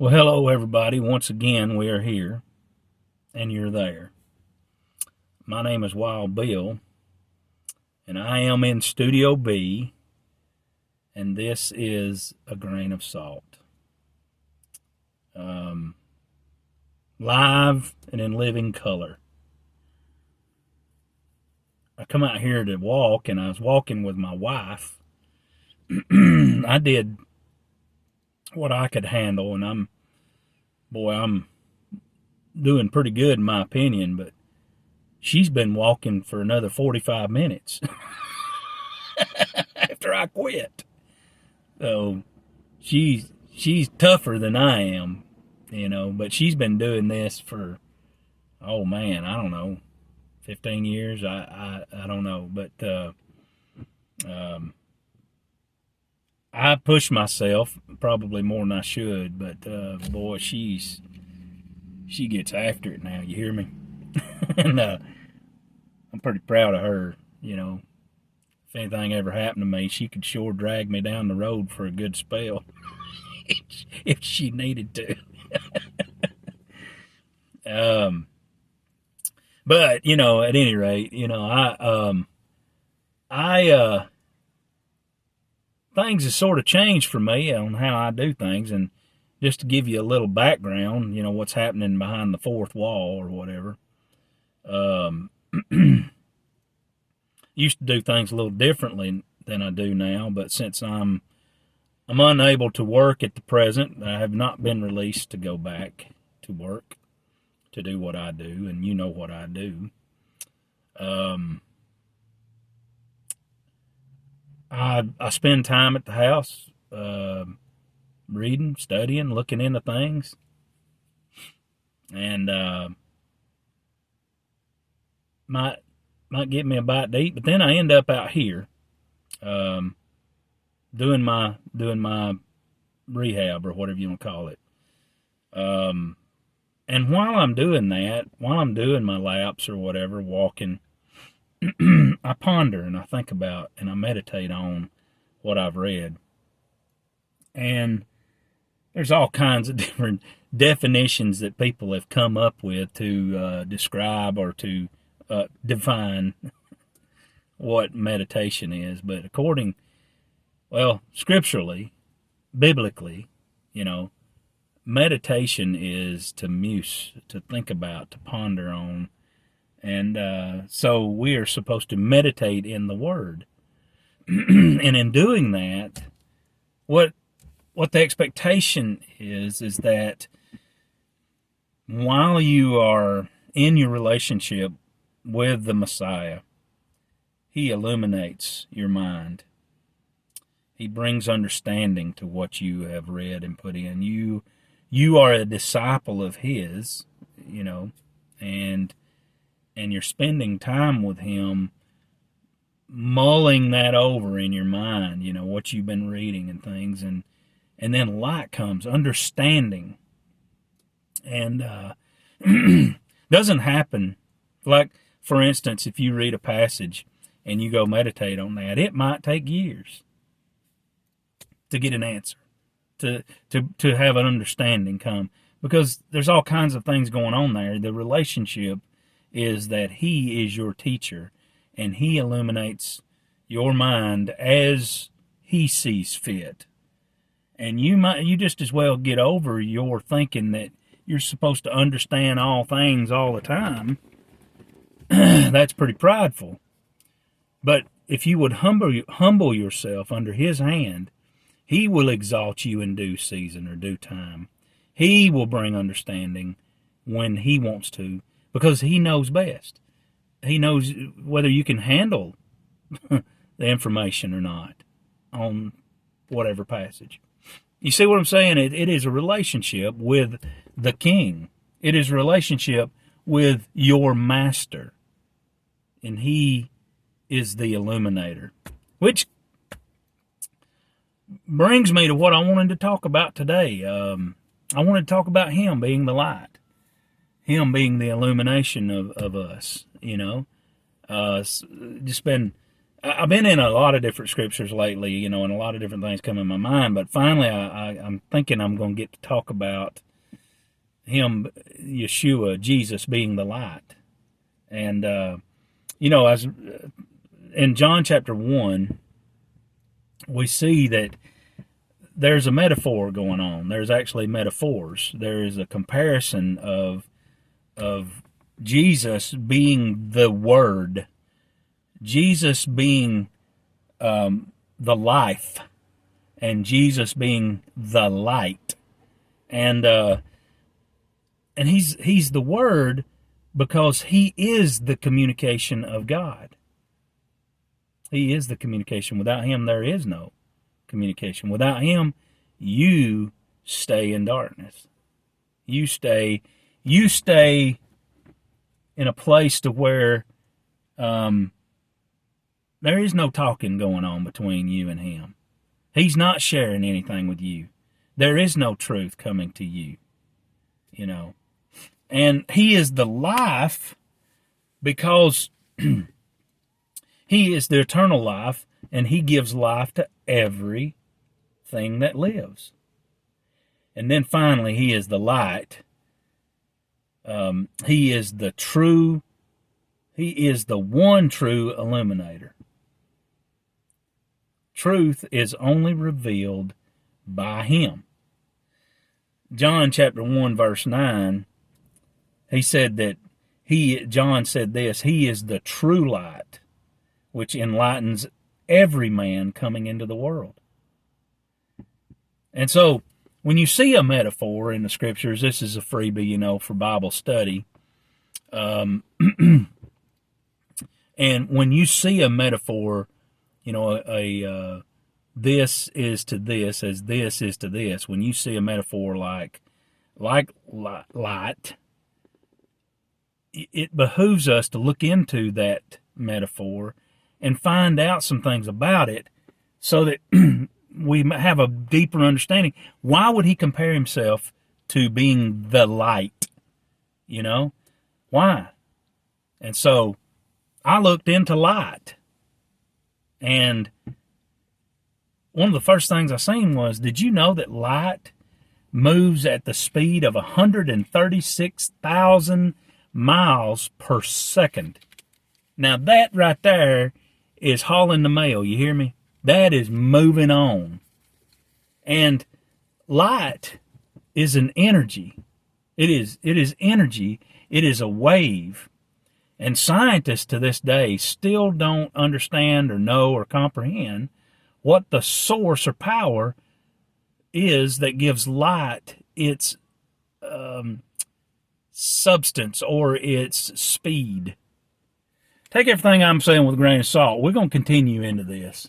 Well, hello, everybody. Once again, we are here, and you're there. My name is Wild Bill, and I am in Studio B, and this is A Grain of Salt. Live and in living color. I come out here to walk, and I was walking with my wife. I did what I could handle, and I'm doing pretty good in my opinion, but she's been walking for another 45 minutes after I quit. So she's tougher than I am, but she's been doing this for, oh man, I don't know, 15 years. I don't know, but I push myself probably more than I should, but boy, she gets after it now. You hear me? And I'm pretty proud of her. If anything ever happened to me, she could sure drag me down the road for a good spell if she needed to. But at any rate, I things have sort of changed for me on how I do things, and just to give you a little background, what's happening behind the fourth wall or whatever. Used to do things a little differently than I do now, but since I'm unable to work at the present, I have not been released to go back to work to do what I do, and you know what I do. I spend time at the house, reading, studying, looking into things, and might get me a bite to eat. But then I end up out here, doing my rehab or whatever you want to call it. And while I'm doing that, while I'm doing my laps or whatever, walking, I ponder and I think about and I meditate on what I've read. And there's all kinds of different definitions that people have come up with to describe or to define what meditation is. But scripturally, biblically, meditation is to muse, to think about, to ponder on. And so we are supposed to meditate in the Word. And in doing that, what the expectation is that while you are in your relationship with the Messiah, He illuminates your mind. He brings understanding to what you have read and put in. You are a disciple of His, and you're spending time with Him, mulling that over in your mind, what you've been reading and things, and then light comes, understanding. And doesn't happen, like, for instance, if you read a passage and you go meditate on that, it might take years to get an answer, to have an understanding come, because there's all kinds of things going on there. The relationship is that He is your teacher, and He illuminates your mind as He sees fit. And you just as well get over your thinking that you're supposed to understand all things all the time. That's pretty prideful. But if you would humble yourself under His hand, He will exalt you in due season or due time. He will bring understanding when He wants to, because He knows best. He knows whether you can handle the information or not on whatever passage. You see what I'm saying? It is a relationship with the King. It is a relationship with your Master. And He is the Illuminator. Which brings me to what I wanted to talk about today. I wanted to talk about Him being the light. Him being the illumination of us, Just been I've been in a lot of different scriptures lately, you know, and a lot of different things come in my mind. But finally, I'm thinking I'm going to get to talk about him, Yeshua, Jesus, being the light. And, you know, as in John chapter 1, we see that there's a metaphor going on. There's actually metaphors. There is a comparison of Jesus being the Word, Jesus being the life, and Jesus being the light. And he's the Word because he is the communication of God. He is the communication. Without him, there is no communication. Without him, you stay in darkness. You stay in a place to where there is no talking going on between you and him. He's not sharing anything with you. There is no truth coming to you, you know. And he is the life because he is the eternal life, and he gives life to everything that lives. And then finally, he is the light. He is the one true illuminator. Truth is only revealed by him. John chapter 1 verse 9, he said that John said this, he is the true light, which enlightens every man coming into the world. And so, when you see a metaphor in the scriptures, this is a freebie, you know, for Bible study. And when you see a metaphor, you know, this is to this as this is to this. When you see a metaphor like light, it behooves us to look into that metaphor and find out some things about it so that we have a deeper understanding. Why would he compare himself to being the light? You know? Why? And so I looked into light. And one of the first things I seen was, did you know that light moves at the speed of 136,000 miles per second? Now that right there is hauling the mail, you hear me? That is moving on. And light is an energy. It is energy. It is a wave. And scientists to this day still don't understand or know or comprehend what the source or power is that gives light its substance or its speed. Take everything I'm saying with a grain of salt. We're going to continue into this.